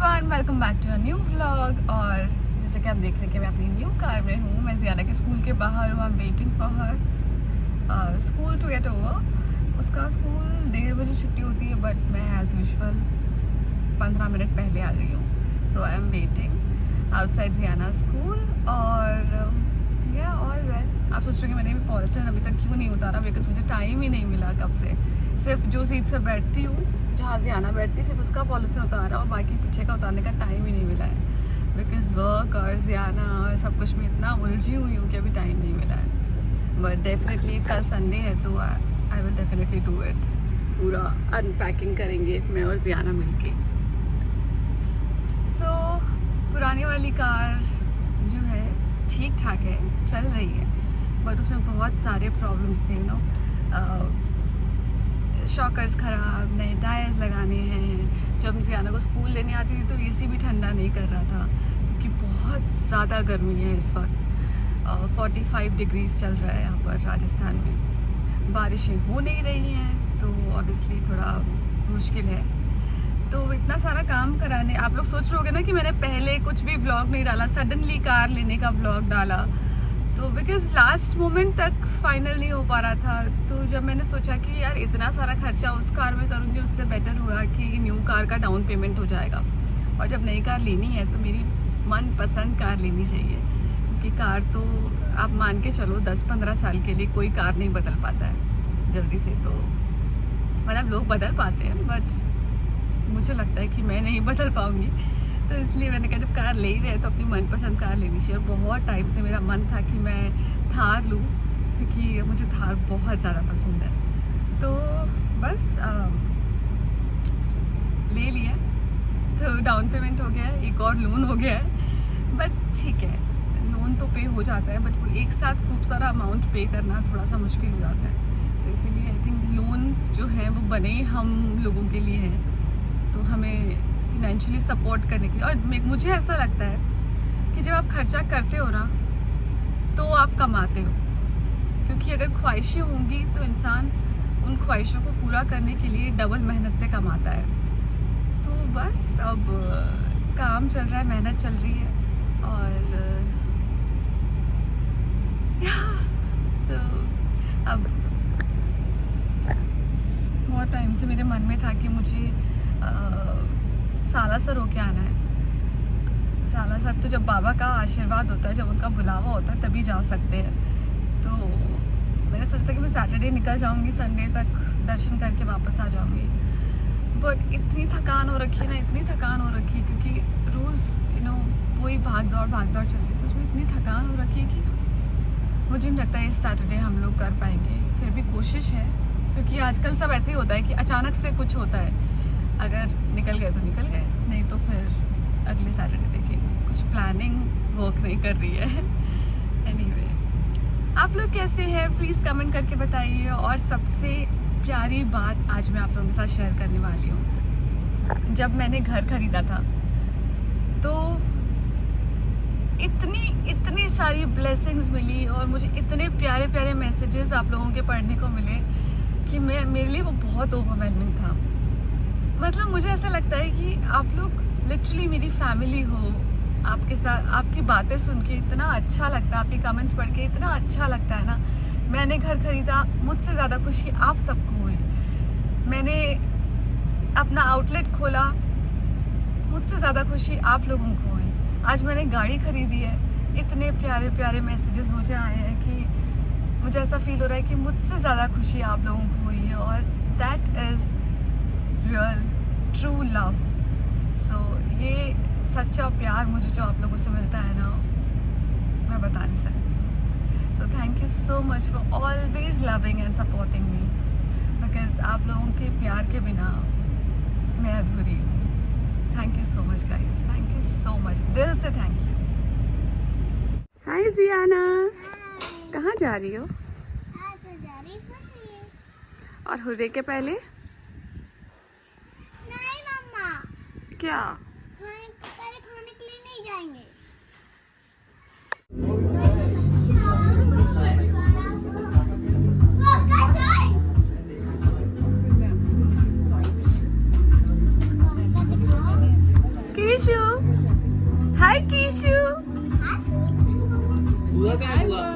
Everyone, welcome back to a new vlog. और जैसे कि आप देख रहे हैं कि मैं अपनी न्यू कार में हूँ। मैं जियाना के स्कूल के बाहर हूँ। I am waiting for her school to get over. उसका स्कूल 1:30 बजे छुट्टी होती है, बट मैं एज़ यूजुअल 15 मिनट पहले आ गई हूँ। So I am waiting outside जियाना स्कूल। और या ऑल वेल। आप सोच रहे हो कि मैंने भी पॉलिथीन अभी तक क्यों नहीं उतारा, बिकॉज मुझे टाइम ही नहीं मिला कब से। सिर्फ जो सीट से बैठती हूँ, जहाँ जियाना बैठती, सिर्फ उसका पॉलिथीन उतारा और बाकी पीछे का उतारने का टाइम ही नहीं मिला है। बिकॉज वर्क और जियाना और सब कुछ में इतना उलझी हुई हूँ कि अभी टाइम नहीं मिला है। बट डेफिनेटली कल संडे है तो I will definitely do it. पूरा अनपैकिंग करेंगे मैं और जियाना मिलके। सो पुरानी वाली कार जो है ठीक ठाक है, चल रही है, बट उसमें बहुत सारे प्रॉब्लम्स थे। शॉकर्स ख़राब, नए टायर्स लगाने हैं। जब जियाना को स्कूल लेने आती थी तो एसी भी ठंडा नहीं कर रहा था, क्योंकि बहुत ज़्यादा गर्मी है इस वक्त। 45 डिग्रीज चल रहा है यहाँ पर राजस्थान में। बारिशें हो नहीं रही हैं तो ऑब्वियसली थोड़ा मुश्किल है। तो इतना सारा काम कराने, आप लोग सोच रहे होगे ना कि मैंने पहले कुछ भी व्लॉग नहीं डाला, सडनली कार लेने का व्लॉग डाला। तो बिकॉज लास्ट मोमेंट तक फाइनल नहीं हो पा रहा था। तो जब मैंने सोचा कि यार इतना सारा खर्चा उस कार में करूँगी, उससे बेटर होगा कि न्यू कार का डाउन पेमेंट हो जाएगा। और जब नई कार लेनी है तो मेरी मनपसंद कार लेनी चाहिए, क्योंकि कार तो आप मान के चलो 10-15 साल के लिए कोई कार नहीं बदल पाता है जल्दी से। तो मतलब लोग बदल पाते हैं, बट मुझे लगता है कि मैं नहीं बदल पाऊँगी। तो इसलिए मैंने कहा जब कार ले ही रहे तो अपनी मनपसंद कार लेनी चाहिए। और बहुत टाइम से मेरा मन था कि मैं थार लूँ, क्योंकि मुझे थार बहुत ज़्यादा पसंद है। तो बस ले लिया, तो डाउन पेमेंट हो गया है, एक और लोन हो गया है। बट ठीक है, लोन तो पे हो जाता है, बट वो एक साथ खूब सारा अमाउंट पे करना थोड़ा सा मुश्किल हो जाता है। तो इसीलिए आई थिंक लोन्स जो हैं वो बने ही हम लोगों के लिए हैं, तो हमें फिनेंशियली सपोर्ट करने के लिए। और मुझे ऐसा लगता है कि जब आप खर्चा करते हो ना तो आप कमाते हो, क्योंकि अगर ख्वाहिशें होंगी तो इंसान उन ख्वाहिशों को पूरा करने के लिए डबल मेहनत से कमाता है। तो बस अब काम चल रहा है, मेहनत चल रही है। और अब बहुत टाइम से मेरे मन में था कि मुझे सालासर होके आना है। सालासर तो जब बाबा का आशीर्वाद होता है, जब उनका बुलावा होता है, तभी जा सकते हैं। तो मैंने सोचा था कि मैं सैटरडे निकल जाऊंगी, संडे तक दर्शन करके वापस आ जाऊंगी। बट इतनी थकान हो रखी है ना, इतनी थकान हो रखी है, क्योंकि रोज़ वही भाग दौड़ चल रही है। तो उसमें इतनी थकान हो रखी है कि मुझे नहीं लगता है इस सैटरडे हम लोग कर पाएंगे। फिर भी कोशिश है, क्योंकि आजकल सब ऐसे ही होता है कि अचानक से कुछ होता है। अगर निकल गए तो निकल गए, नहीं तो फिर अगले सैटरडे देखेंगे। कुछ प्लानिंग वर्क नहीं कर रही है। एनीवे, आप लोग कैसे हैं प्लीज़ कमेंट करके बताइए। और सबसे प्यारी बात आज मैं आप लोगों के साथ शेयर करने वाली हूँ। जब मैंने घर खरीदा था तो इतनी सारी ब्लेसिंग्स मिली और मुझे इतने प्यारे प्यारे मैसेजेस आप लोगों के पढ़ने को मिले कि मेरे लिए वो बहुत ओवरवेलमिंग था। मतलब मुझे ऐसा लगता है कि आप लोग लिटरली मेरी फैमिली हो। आपके साथ आपकी बातें सुन के इतना अच्छा लगता है, आपके कमेंट्स पढ़ के इतना अच्छा लगता है ना। मैंने घर खरीदा, मुझसे ज़्यादा खुशी आप सबको हुई। मैंने अपना आउटलेट खोला, मुझसे ज़्यादा खुशी आप लोगों को हुई। आज मैंने गाड़ी खरीदी है, इतने प्यारे प्यारे मैसेजेस मुझे आए हैं कि मुझे ऐसा फील हो रहा है कि मुझसे ज़्यादा खुशी आप लोगों को हुई है। और that is real true love. So ये सच्चा प्यार मुझे जो आप लोगों से मिलता है ना, मैं बता नहीं सकती हूँ। So thank you so much for always loving and supporting me, because आप लोगों के प्यार के बिना मैं अधूरी हूँ। Thank you so much guys, thank you so much, दिल से थैंक यू। हाय जियाना, कहाँ जा रही हो? और हुर्रे के पहले क्या? पहले खाने के लिए नहीं जाएंगे। हाय बुआ।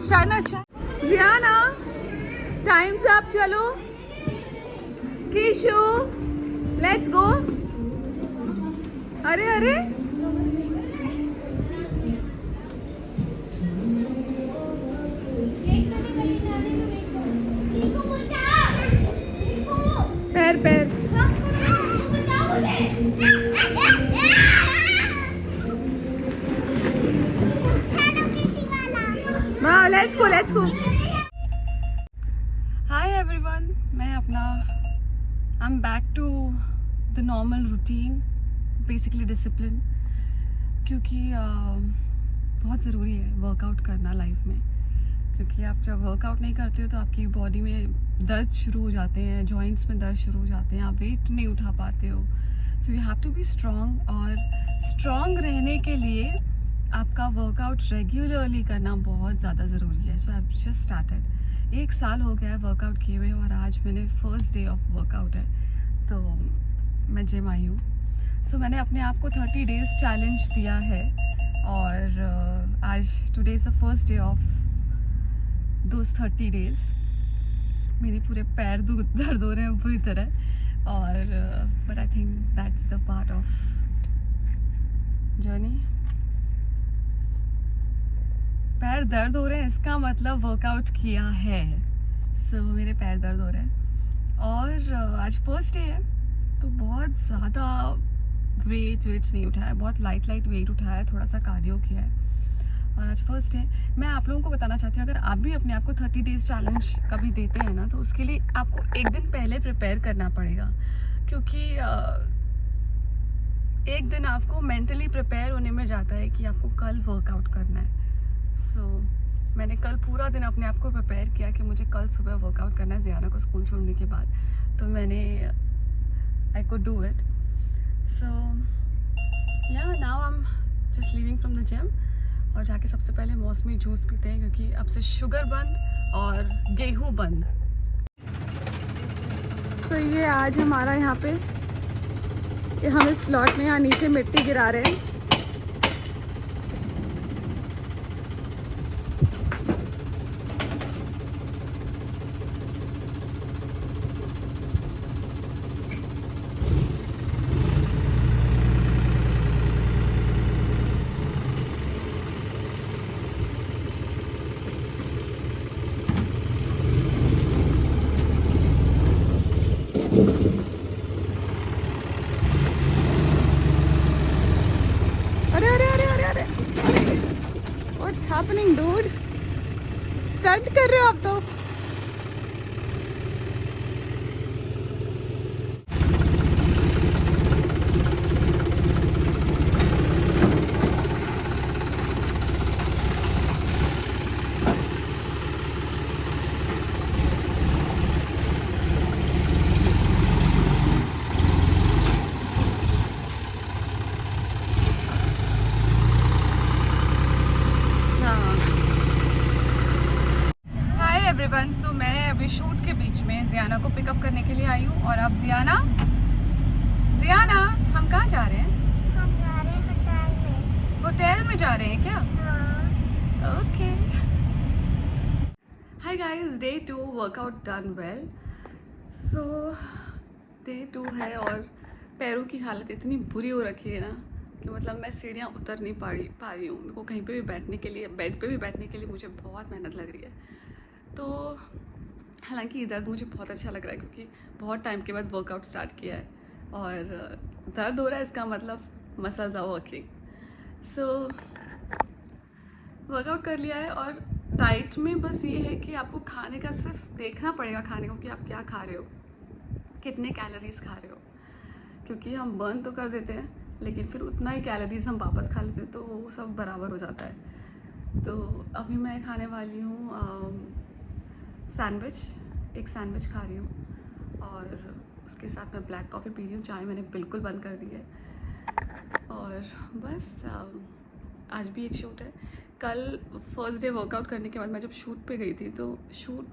शाना जियाना टाइम से आप चलो। Keshu let's go. अरे अरे पैर पैर। हाँ let's go let's go. Hi everyone, मैं अपना I am back to the normal routine, basically discipline, क्योंकि बहुत ज़रूरी है वर्कआउट करना लाइफ में। क्योंकि आप जब वर्कआउट नहीं करते हो तो आपकी बॉडी में दर्द शुरू हो जाते हैं, जॉइंट्स में दर्द शुरू हो जाते हैं, आप वेट नहीं उठा पाते हो। So you have to be strong, और स्ट्रॉन्ग रहने के लिए आपका वर्कआउट रेगुलरली करना बहुत ज़्यादा ज़रूरी है। सो आई हैव जस्ट स्टार्टेड। 1 साल हो गया है वर्कआउट किए हुए, और आज मैंने फर्स्ट डे ऑफ वर्कआउट है, तो मैं जिम आई हूँ। सो मैंने अपने आप को 30 डेज़ चैलेंज दिया है, और आज today is the first day of those 30 days. मेरे पूरे पैर दर्द हो रहे हैं पूरी तरह, और but I think that's the part of journey. पैर दर्द हो रहे हैं इसका मतलब वर्कआउट किया है। सो मेरे पैर दर्द हो रहे हैं, और आज फर्स्ट डे है, तो बहुत ज़्यादा वेट्स नहीं उठाया, बहुत लाइट वेट उठाया है, थोड़ा सा कार्डियो किया है, और आज फर्स्ट डे। मैं आप लोगों को बताना चाहती हूँ, अगर आप भी अपने आप को 30 डेज़ चैलेंज कभी देते हैं ना, तो उसके लिए आपको एक दिन पहले प्रिपेयर करना पड़ेगा, क्योंकि एक दिन आपको मेंटली प्रिपेयर होने में जाता है कि आपको कल वर्कआउट करना है। सो मैंने कल पूरा दिन अपने आप को प्रिपेयर किया कि मुझे कल सुबह वर्कआउट करना है ज़ियाना को स्कूल छोड़ने के बाद, तो मैंने आई कुड डू इट। सो या now I am just leaving from the gym, और जाके सबसे पहले मौसमी जूस पीते हैं, क्योंकि अब से शुगर बंद और गेहूँ बंद। सो ये आज हमारा यहाँ पे, हम इस प्लॉट में यहाँ नीचे मिट्टी गिरा रहे हैं। अरे व्हाट्स हैपनिंग डूड, स्टंट कर रहे हो आप तो। एवरीवन, सो मैं अभी शूट के बीच में ज़ियाना को पिकअप करने के लिए आई हूँ, और अब ज़ियाना हम कहाँ जा रहे हैं? हम जा रहे हैं होटल में जा रहे हैं क्या? हाँ। Okay. Hi guys, day 2 workout done well. So day 2 है, और पैरों की हालत इतनी बुरी हो रखी है ना कि मतलब मैं सीढ़ियाँ उतर नहीं पा रही हूँ। मेरे को कहीं पे भी बैठने के लिए, बेड पे भी बैठने के लिए मुझे बहुत मेहनत लग रही है। तो हालांकि ये दर्द मुझे बहुत अच्छा लग रहा है, क्योंकि बहुत टाइम के बाद वर्कआउट स्टार्ट किया है, और दर्द हो रहा है इसका मतलब muscles are working. So workout कर लिया है, और डाइट में बस ये है कि आपको खाने का सिर्फ देखना पड़ेगा, खाने को कि आप क्या खा रहे हो, कितने कैलोरीज खा रहे हो, क्योंकि हम बर्न तो कर देते हैं लेकिन फिर उतना ही कैलोरीज हम वापस खा लेते हैं, तो वो सब बराबर हो जाता है। तो अभी मैं खाने वाली हूँ सैंडविच, एक सैंडविच खा रही हूँ, और उसके साथ मैं ब्लैक कॉफ़ी पी रही हूँ। चाय मैंने बिल्कुल बंद कर दी है, और बस आज भी एक शूट है। कल फर्स्ट डे वर्कआउट करने के बाद मैं जब शूट पे गई थी, तो शूट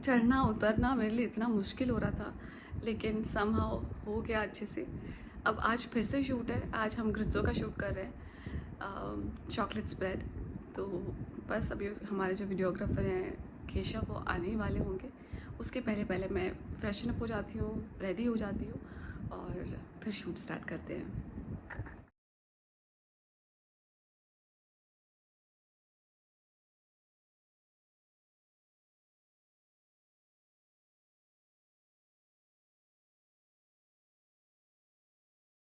चढ़ना उतरना मेरे लिए इतना मुश्किल हो रहा था लेकिन समहाउ हो गया अच्छे से। अब आज फिर से शूट है, आज हम ग्रिज़ो का शूट कर रहे हैं, चॉकलेट स्प्रेड। तो बस अभी हमारे जो वीडियोग्राफर हैं केशव, वो आने ही वाले होंगे। उसके पहले पहले मैं फ्रेशन अप हो जाती हूँ, रेडी हो जाती हूँ और फिर शूट स्टार्ट करते हैं।